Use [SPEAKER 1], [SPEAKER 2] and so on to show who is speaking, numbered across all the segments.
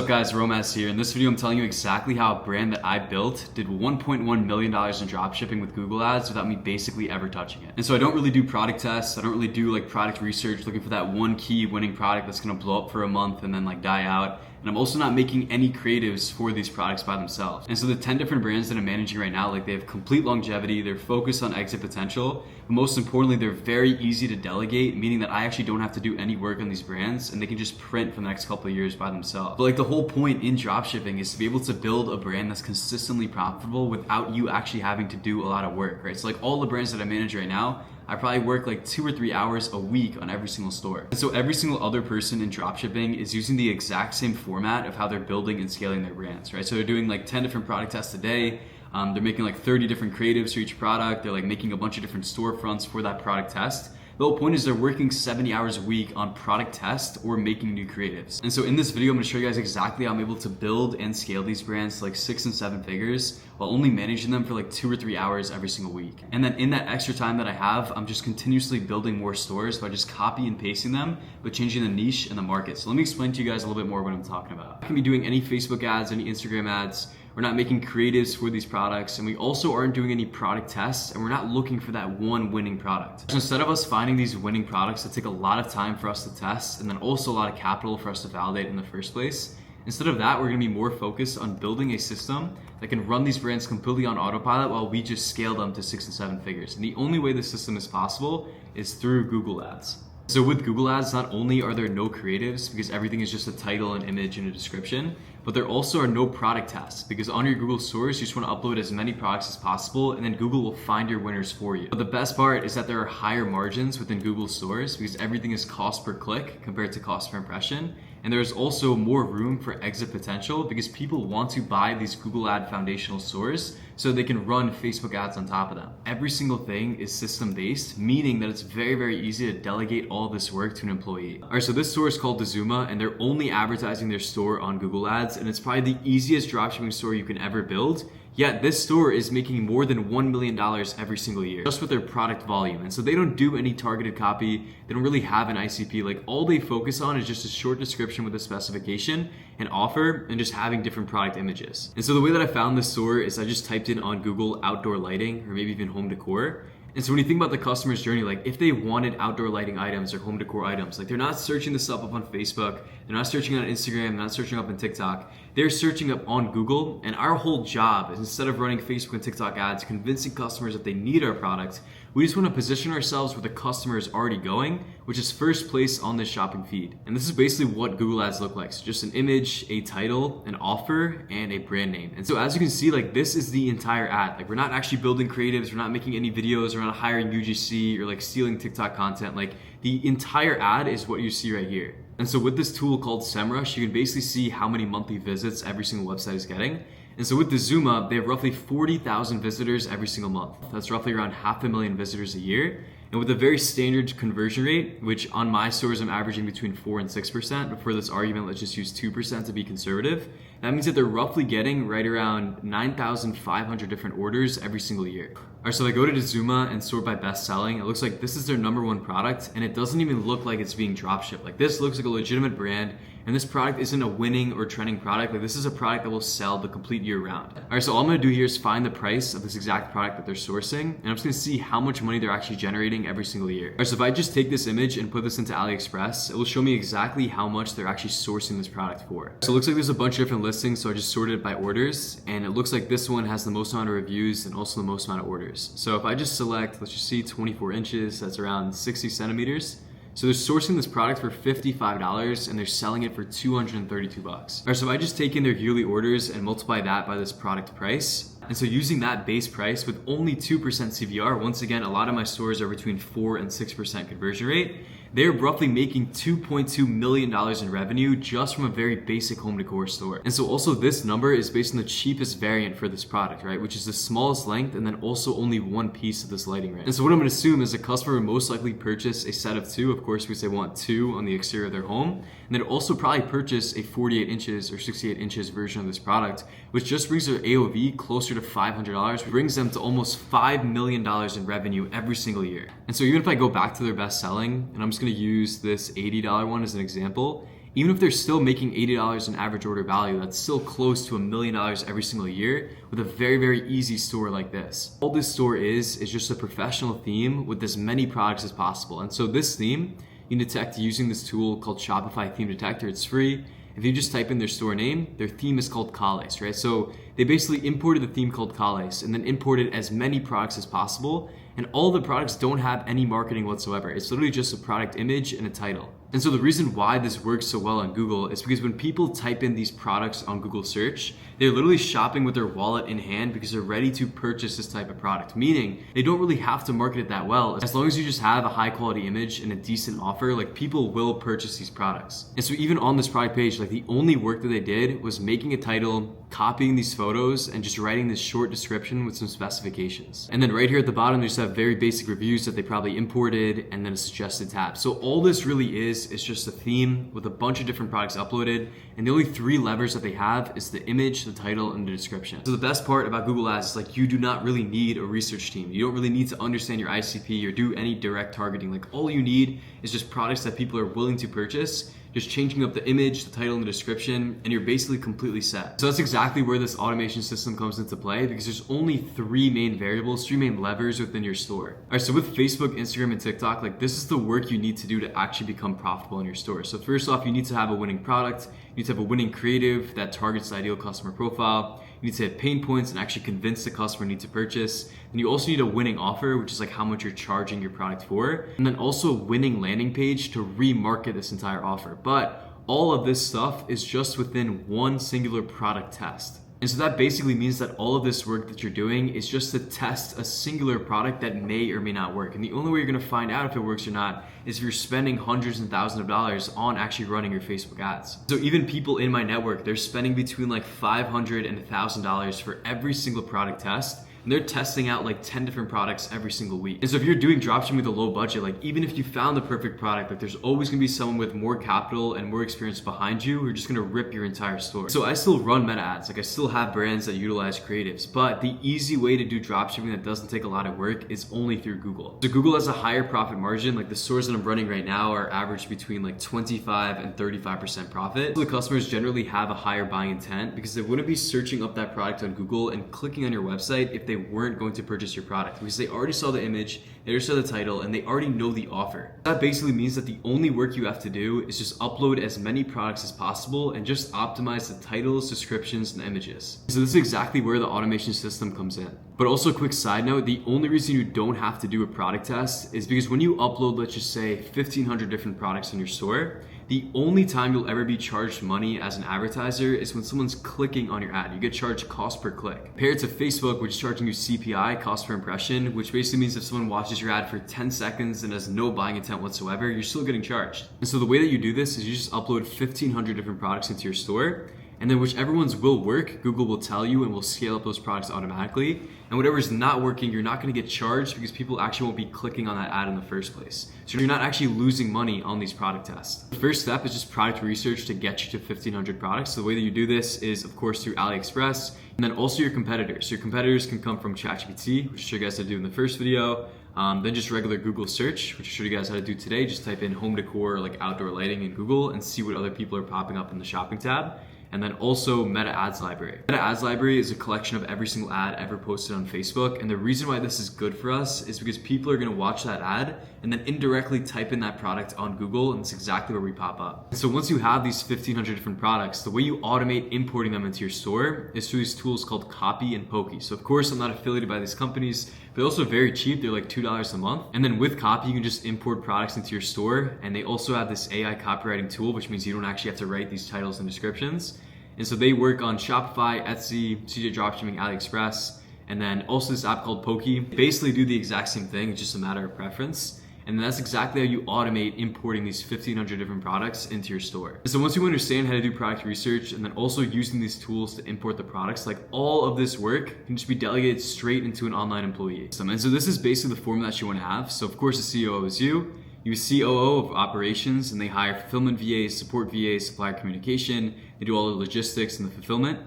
[SPEAKER 1] What's up guys, Romaz here. In this video I'm telling you exactly how a brand that I built did $1.1 million in dropshipping with Google Ads without me basically ever touching it. And so I don't really do product tests, I don't really do like product research looking for that one key winning product that's gonna blow up for a month and then like die out. And I'm also not making any creatives for these products by themselves. And so the 10 different brands that I'm managing right now, like they have complete longevity, they're focused on exit potential, but most importantly, they're very easy to delegate, meaning that I actually don't have to do any work on these brands and they can just print for the next couple of years by themselves. But like the whole point in dropshipping is to be able to build a brand that's consistently profitable without you actually having to do a lot of work, right? So like all the brands that I manage right now, I probably work like 2 or 3 hours a week on every single store. And so every single other person in dropshipping is using the exact same format of how they're building and scaling their brands, right? So they're doing like 10 different product tests a day. They're making like 30 different creatives for each product. They're like making a bunch of different storefronts for that product test. The whole point is they're working 70 hours a week on product test or making new creatives. And so in this video, I'm gonna show you guys exactly how I'm able to build and scale these brands to like 6 and 7 figures while only managing them for like 2 or 3 hours every single week. And then in that extra time that I have, I'm just continuously building more stores by just copy and pasting them, but changing the niche and the market. So let me explain to you guys a little bit more what I'm talking about. I can be doing any Facebook ads, any Instagram ads. We're not making creatives for these products, and we also aren't doing any product tests, and we're not looking for that one winning product. So instead of us finding these winning products that take a lot of time for us to test and then also a lot of capital for us to validate in the first place, instead of that, we're gonna be more focused on building a system that can run these brands completely on autopilot while we just scale them to 6 and 7 figures. And the only way this system is possible is through Google Ads. So with Google Ads, not only are there no creatives because everything is just a title, an image, and a description, but there also are no product tests because on your Google stores, you just want to upload as many products as possible and then Google will find your winners for you. But the best part is that there are higher margins within Google stores because everything is cost per click compared to cost per impression. And there's also more room for exit potential because people want to buy these Google Ad foundational stores so they can run Facebook ads on top of them. Every single thing is system-based, meaning that it's very, very easy to delegate all this work to an employee. All right, so this store is called Dezuma and they're only advertising their store on Google Ads and it's probably the easiest dropshipping store you can ever build. Yet this store is making more than $1 million every single year just with their product volume. And so they don't do any targeted copy. They don't really have an ICP. Like all they focus on is just a short description with a specification, an offer, and just having different product images. And so the way that I found this store is I just typed in on Google outdoor lighting or maybe even home decor. And so when you think about the customer's journey, like if they wanted outdoor lighting items or home decor items, like they're not searching this stuff up on Facebook, they're not searching on Instagram, they're not searching up on TikTok, they're searching up on Google. And our whole job is instead of running Facebook and TikTok ads, convincing customers that they need our product, we just want to position ourselves where the customer is already going, which is first place on this shopping feed. And this is basically what Google Ads look like. So just an image, a title, an offer, and a brand name. And so as you can see, like this is the entire ad. Like we're not actually building creatives, we're not making any videos, we're not hiring UGC or like stealing TikTok content. Like the entire ad is what you see right here. And so with this tool called SEMrush, you can basically see how many monthly visits every single website is getting. And so with Dezuma, they have roughly 40,000 visitors every single month. That's roughly around 500,000 visitors a year. And with a very standard conversion rate, which on my stores I'm averaging between 4 and 6%, but for this argument, let's just use 2% to be conservative. That means that they're roughly getting right around 9,500 different orders every single year. All right, so I go to Dezuma and sort by best selling. It looks like this is their #1 product and it doesn't even look like it's being dropshipped. Like this looks like a legitimate brand and this product isn't a winning or trending product. Like this is a product that will sell the complete year round. All right, so all I'm gonna do here is find the price of this exact product that they're sourcing and I'm just gonna see how much money they're actually generating every single year. All right, so if I just take this image and put this into AliExpress, it will show me exactly how much they're actually sourcing this product for. So it looks like there's a bunch of different listings, so I just sorted it by orders and it looks like this one has the most amount of reviews and also the most amount of orders. So if I just select, let's just see 24 inches, that's around 60 centimeters. So they're sourcing this product for $55 and they're selling it for $232. All right, so if I just take in their yearly orders and multiply that by this product price, and so using that base price with only 2% CVR, once again, a lot of my stores are between 4 and 6% conversion rate, they're roughly making $2.2 million in revenue just from a very basic home decor store. And so also this number is based on the cheapest variant for this product, right? Which is the smallest length and then also only one piece of this lighting ring. And so what I'm gonna assume is a customer would most likely purchase a set of 2, of course because they want 2 on the exterior of their home, and then also probably purchase a 48 inches or 68 inches version of this product, which just brings their AOV closer to $500, which brings them to almost $5 million in revenue every single year. And so even if I go back to their best selling, and I'm just gonna use this $80 one as an example, even if they're still making $80 in average order value, that's still close to $1 million every single year with a very, very easy store like this. All this store is just a professional theme with as many products as possible. And so this theme, you can detect using this tool called Shopify Theme Detector. It's free. If you just type in their store name, their theme is called Kales, right? So they basically imported the theme called Kales and then imported as many products as possible. And all the products don't have any marketing whatsoever. It's literally just a product image and a title. And so the reason why this works so well on Google is because when people type in these products on Google search, they're literally shopping with their wallet in hand because they're ready to purchase this type of product. Meaning they don't really have to market it that well. As long as you just have a high quality image and a decent offer, like people will purchase these products. And so even on this product page, like the only work that they did was making a title, copying these photos, and just writing this short description with some specifications. And then right here at the bottom, they just have very basic reviews that they probably imported and then a suggested tab. So all this really is just a theme with a bunch of different products uploaded. And the only 3 levers that they have is the image, the title, and the description. So the best part about Google Ads is like you do not really need a research team. You don't really need to understand your ICP or do any direct targeting. Like all you need is just products that people are willing to purchase, just changing up the image, the title, and the description, and you're basically completely set. So that's exactly where this automation system comes into play because there's only 3 main variables, 3 main levers within your store. All right, so with Facebook, Instagram, and TikTok, like this is the work you need to do to actually become profitable in your store. So first off, you need to have a winning product. You need to have a winning creative that targets the ideal customer profile. You need to hit pain points and actually convince the customer need to purchase. And you also need a winning offer, which is like how much you're charging your product for. And then also a winning landing page to remarket this entire offer. But all of this stuff is just within one singular product test. And so that basically means that all of this work that you're doing is just to test a singular product that may or may not work. And the only way you're gonna find out if it works or not is if you're spending hundreds and thousands of dollars on actually running your Facebook ads. So even people in my network, they're spending between like $500 and $1,000 for every single product test. And they're testing out like 10 different products every single week. And so if you're doing dropshipping with a low budget, like even if you found the perfect product, like there's always gonna be someone with more capital and more experience behind you who are just gonna rip your entire store. So I still run meta ads, like I still have brands that utilize creatives, but the easy way to do dropshipping that doesn't take a lot of work is only through Google. So Google has a higher profit margin. Like the stores that I'm running right now are averaged between like 25 and 35% profit. So the customers generally have a higher buying intent because they wouldn't be searching up that product on Google and clicking on your website if they weren't going to purchase your product because they already saw the image, they already saw the title, and they already know the offer. That basically means that the only work you have to do is just upload as many products as possible and just optimize the titles, descriptions, and images. So this is exactly where the automation system comes in. But also a quick side note, the only reason you don't have to do a product test is because when you upload, let's just say 1,500 different products in your store, the only time you'll ever be charged money as an advertiser is when someone's clicking on your ad. You get charged cost per click. Compared to Facebook, which is charging you CPI, cost per impression, which basically means if someone watches your ad for 10 seconds and has no buying intent whatsoever, you're still getting charged. And so the way that you do this is you just upload 1,500 different products into your store, and then whichever ones will work, Google will tell you and will scale up those products automatically. And whatever's not working, you're not gonna get charged because people actually won't be clicking on that ad in the first place. So you're not actually losing money on these product tests. The first step is just product research to get you to 1,500 products. So the way that you do this is, of course, through AliExpress, and then also your competitors. So your competitors can come from ChatGPT, which I showed you guys how to do in the first video. Then just regular Google search, which I showed you guys how to do today. Just type in home decor, like outdoor lighting in Google and see what other people are popping up in the shopping tab. And then also Meta Ads Library. Meta Ads Library is a collection of every single ad ever posted on Facebook. And the reason why this is good for us is because people are gonna watch that ad and then indirectly type in that product on Google, and it's exactly where we pop up. And so once you have these 1,500 different products, the way you automate importing them into your store is through these tools called Copy and Pokey. So of course, I'm not affiliated by these companies, but they're also very cheap. They're like $2 a month. And then with Copy, you can just import products into your store. And they also have this AI copywriting tool, which means you don't actually have to write these titles and descriptions. And so they work on Shopify, Etsy, CJ Dropshipping, AliExpress, and then also this app called Pokey. Basically do the exact same thing, it's just a matter of preference. And that's exactly how you automate importing these 1,500 different products into your store. And so once you understand how to do product research and then also using these tools to import the products, like all of this work can just be delegated straight into an online employee system. And so this is basically the formula that you want to have. So of course the COO is you. You COO of operations, and they hire fulfillment VAs, support VAs, supplier communication. They do all the logistics and the fulfillment.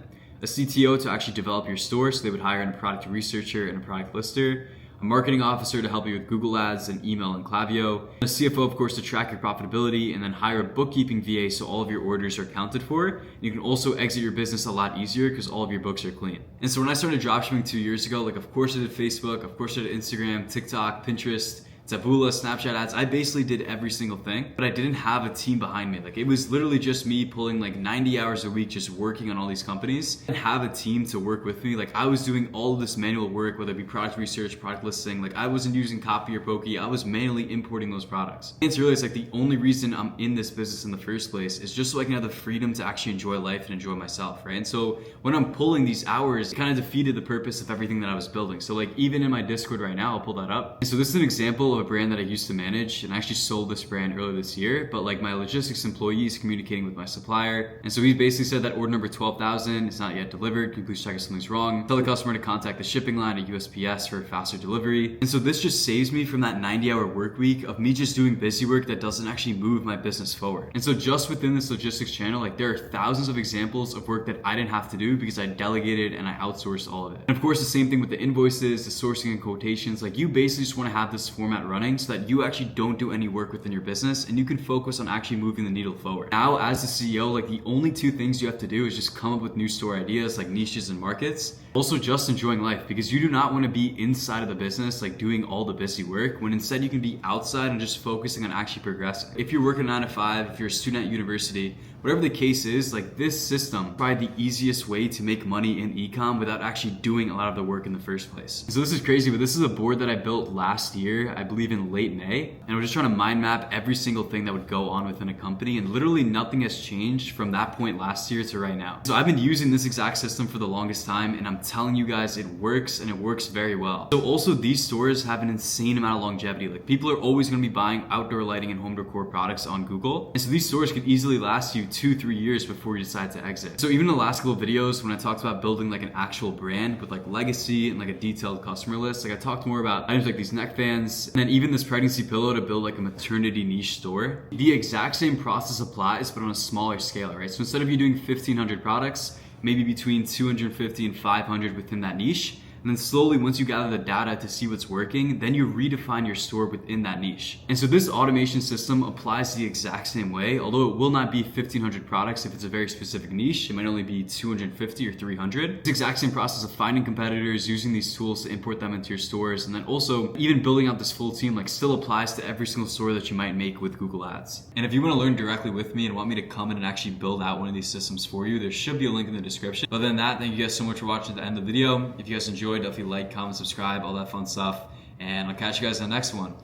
[SPEAKER 1] A CTO to actually develop your store, so they would hire a product researcher and a product lister. a marketing officer to help you with Google Ads and email and Klaviyo, a CFO, of course, to track your profitability, and then hire a bookkeeping VA so all of your orders are accounted for. You can also exit your business a lot easier because all of your books are clean. And so when I started dropshipping 2 years ago, like of course I did Facebook, of course I did Instagram, TikTok, Pinterest, Taboola, Snapchat ads. I basically did every single thing, but I didn't have a team behind me. Like it was literally just me pulling like 90 hours a week just working on all these companies. I didn't have a team to work with me. Like I was doing all of this manual work, whether it be product research, product listing. Like I wasn't using Copy or Pokey. I was manually importing those products. And to realize like the only reason I'm in this business in the first place is just so I can have the freedom to actually enjoy life and enjoy myself, right? And so when I'm pulling these hours, it kind of defeated the purpose of everything that I was building. So like even in my Discord right now, I'll pull that up. And so this is an example of a brand that I used to manage, and I actually sold this brand earlier this year, but like my logistics employee is communicating with my supplier. And so he basically said that order number 12,000 is not yet delivered. Can you please check if something's wrong? Tell the customer to contact the shipping line at USPS for a faster delivery. And so this just saves me from that 90-hour work week of me just doing busy work that doesn't actually move my business forward. And so just within this logistics channel, like there are thousands of examples of work that I didn't have to do because I delegated and I outsourced all of it. And of course, the same thing with the invoices, the sourcing and quotations. Like you basically just want to have this format running so that you actually don't do any work within your business and you can focus on actually moving the needle forward. Now, as the CEO, like the only two things you have to do is just come up with new store ideas like niches and markets. Also just enjoying life, because you do not want to be inside of the business like doing all the busy work, when instead you can be outside and just focusing on actually progressing. If you're working 9 to 5, if you're a student at university, whatever the case is, like this system is probably the easiest way to make money in e-com without actually doing a lot of the work in the first place. So this is crazy, but this is a board that I built last year, I believe in late May, and I was just trying to mind map every single thing that would go on within a company, and literally nothing has changed from that point last year to right now. So I've been using this exact system for the longest time, and I'm telling you guys it works, and it works very well. So also these stores have an insane amount of longevity. Like people are always going to be buying outdoor lighting and home decor products on Google, and so these stores could easily last you 2-3 years before you decide to exit. So even in the last couple of videos when I talked about building like an actual brand with like legacy and like a detailed customer list, like I talked more about items like these neck fans, and then even this pregnancy pillow to build like a maternity niche store. The exact same process applies, but on a smaller scale, right? So instead of you doing 1,500 products, maybe between 250 and 500 within that niche. And then slowly, once you gather the data to see what's working, then you redefine your store within that niche. And so this automation system applies the exact same way, although it will not be 1,500 products if it's a very specific niche. It might only be 250 or 300. It's the exact same process of finding competitors, using these tools to import them into your stores, and then also even building out this full team like still applies to every single store that you might make with Google Ads. And if you want to learn directly with me and want me to come in and actually build out one of these systems for you, there should be a link in the description. Other than that, thank you guys so much for watching to the end of the video. If you guys enjoyed, definitely like, comment, subscribe, all that fun stuff. And I'll catch you guys in the next one.